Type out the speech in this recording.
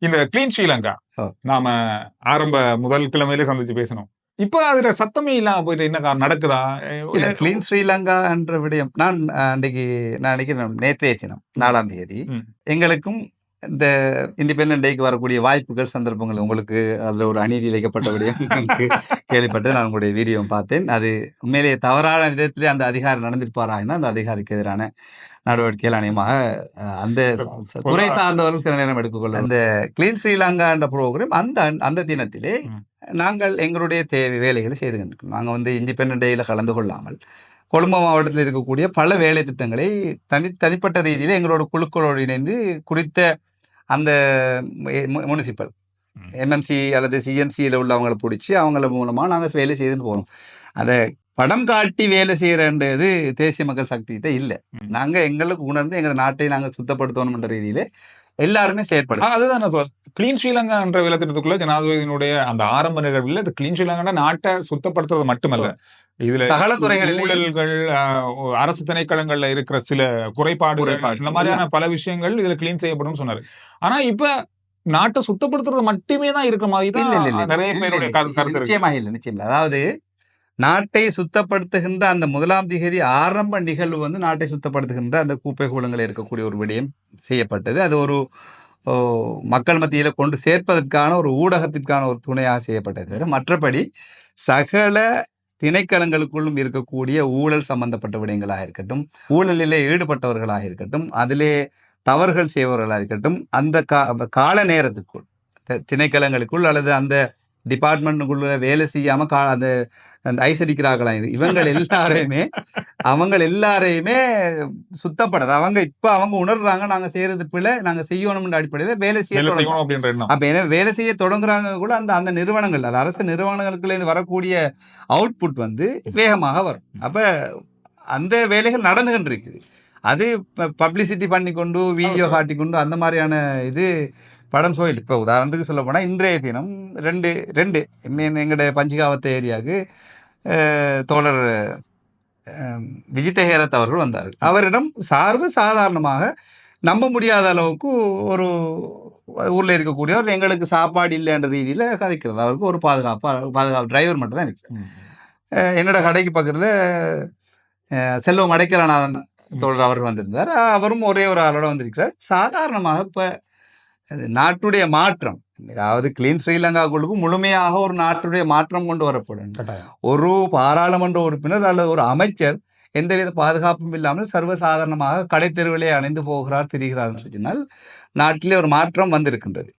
இந்த கிளீன் ஸ்ரீலங்கா நாம ஆரம்ப முதல் கிழமையில சந்திச்சு பேசணும். இப்ப அதுல சத்தமே இல்லாம போயிட்டு என்ன நடக்குதா? இல்ல கிளீன் ஸ்ரீலங்கா என்ற விடயம் நான் நினைக்கிறேன் நேற்றைய தினம் 4ஆம் தேதி எங்களுக்கும் இந்த இண்டிபெண்டன்ட் டேக்கு வரக்கூடிய வாய்ப்புகள் சந்தர்ப்பங்கள் உங்களுக்கு அதுல ஒரு அநீதி இழைக்கப்பட்ட விடயம் கேள்விப்பட்டு நான் உங்களுடைய வீடியோ பார்த்தேன். அது உண்மையிலேயே தவறான விதத்திலே அந்த அதிகாரி நடந்திருப்பாராய்னா அந்த அதிகாரிக்கு எதிரான நடவடிக்கைகள் அநேகமாக அந்த துறை சார்ந்தவர்கள் சில நேரம் எடுத்துக்கொள்ள அந்த கிளீன் ஸ்ரீலங்கா என்ற ப்ரோக்ராம் அந்த தினத்திலே நாங்கள் எங்களுடைய தேவை வேலைகளை செய்து கொண்டிருக்கோம். நாங்கள் வந்து இண்டிபெண்டன்ட் டேயில் கலந்து கொள்ளாமல் கொழும்பு மாவட்டத்தில் இருக்கக்கூடிய பல வேலை திட்டங்களை தனிப்பட்ட ரீதியில் எங்களோட குழுக்களோடு இணைந்து குறித்த அந்த முனிசிபல் எம்எம்சி அல்லது சிஎம்சியில் உள்ளவங்களை பிடிச்சி அவங்கள மூலமாக நாங்கள் வேலை செய்துன்னு போகிறோம். அதை படம் காட்டி வேலை செய்யறது தேசிய மக்கள் சக்திகிட்ட இல்லை. நாங்கள் எங்களுக்கு உணர்ந்து எங்கள் நாட்டை நாங்கள் சுத்தப்படுத்தணும்ன்ற ரீதியில எல்லாருமே செயற்படும். அதுதான் கிளீன் ஸ்ரீலங்கா என்ற வேலைத்திட்டத்துக்குள்ள ஜனாதிபதியினுடைய அந்த ஆரம்ப நிகழ்வில் இது கிளீன் ஸ்ரீலங்கா நாட்டை சுத்தப்படுத்துறது மட்டுமல்ல, இதுல சகல துறைகளில் ஊழல்கள், அரசு திணைக்களங்கள்ல இருக்கிற சில குறைபாடுகள், இந்த மாதிரியான பல விஷயங்கள் இதுல கிளீன் செய்யப்படும் சொன்னாரு. ஆனா இப்ப நாட்டை சுத்தப்படுத்துறது மட்டுமே தான் இருக்கிற மாதிரி தான் நிறைய பேருடைய கருத்து. நிச்சயமாக இல்லை, நிச்சயமா. அதாவது நாட்டை சுத்தப்படுத்துகின்ற அந்த 1ஆம் தேதி ஆரம்ப நிகழ்வு வந்து நாட்டை சுத்தப்படுத்துகின்ற அந்த குப்பை கூலங்கள் இருக்கக்கூடிய ஒரு விடயம் செய்யப்பட்டது. அது ஒரு மக்கள் மத்தியில் கொண்டு சேர்ப்பதற்கான ஒரு ஊடகத்திற்கான ஒரு துணையாக செய்யப்பட்டது. மற்றபடி சகல திணைக்களங்களுக்குள்ளும் இருக்கக்கூடிய ஊழல் சம்பந்தப்பட்ட விடயங்களாக இருக்கட்டும், ஊழலிலே ஈடுபட்டவர்களாக இருக்கட்டும், அதிலே தவறுகள் செய்பவர்களாக இருக்கட்டும், அந்த கால நேரத்துக்குள் திணைக்களங்களுக்குள் அல்லது அந்த டிபார்ட்மெண்ட்டுக்குள்ள வேலை செய்யாமல் அந்த ஐஸ் அடிக்கிறார்களாம் இவங்கள் எல்லாரையுமே சுத்தப்படுது. அவங்க உணர்றாங்க நாங்கள் செய்யறது பிள்ளை, நாங்கள் செய்யணும்ன்ற அடிப்படையில் வேலை செய்யணும். அப்போ என்ன வேலை செய்ய தொடங்குறாங்க கூட அந்த நிறுவனங்கள், அது அரசு நிறுவனங்களுக்குள்ள வரக்கூடிய அவுட்புட் வந்து வேகமாக வரும். அப்போ அந்த வேலைகள் நடந்துகிட்டு இருக்குது. அது பப்ளிசிட்டி பண்ணி கொண்டு வீடியோ காட்டி கொண்டு அந்த மாதிரியான இது படம் சோயில். இப்போ உதாரணத்துக்கு சொல்ல போனால் இன்றைய தினம் ரெண்டு எங்களுடைய பஞ்சிகாவத்த ஏரியாவுக்கு தோழர் விஜித ஹேரத் அவர்கள் வந்தார்கள். அவரிடம் சாதாரணமாக நம்ப முடியாத அளவுக்கு ஒரு ஊரில் இருக்கக்கூடியவர் எங்களுக்கு சாப்பாடு இல்லை என்ற ரீதியில் கதைக்கிறார். அவருக்கு ஒரு பாதுகாப்பு டிரைவர் மட்டும் தான் இருக்கு. என்னோட கடைக்கு பக்கத்தில் செல்வம் அடைக்கலநாதன் தோழர் அவர் வந்திருந்தார். அவரும் ஒரே ஒரு ஆளோட வந்திருக்கிறார். சாதாரணமாக இப்போ நாட்டுடைய மாற்றம், அதாவது கிளீன் ஸ்ரீலங்காக்குள்ளுக்கு முழுமையாக ஒரு நாட்டுடைய மாற்றம் கொண்டு வரப்படும். ஒரு பாராளுமன்ற உறுப்பினர் அல்லது ஒரு அமைச்சர் எந்தவித பாதுகாப்பும் இல்லாமல் சர்வசாதாரணமாக கடை தெருவிலே அணைந்து போகிறார், திரிகிறார் என்று சொன்னால் நாட்டிலே ஒரு மாற்றம் வந்திருக்கின்றது.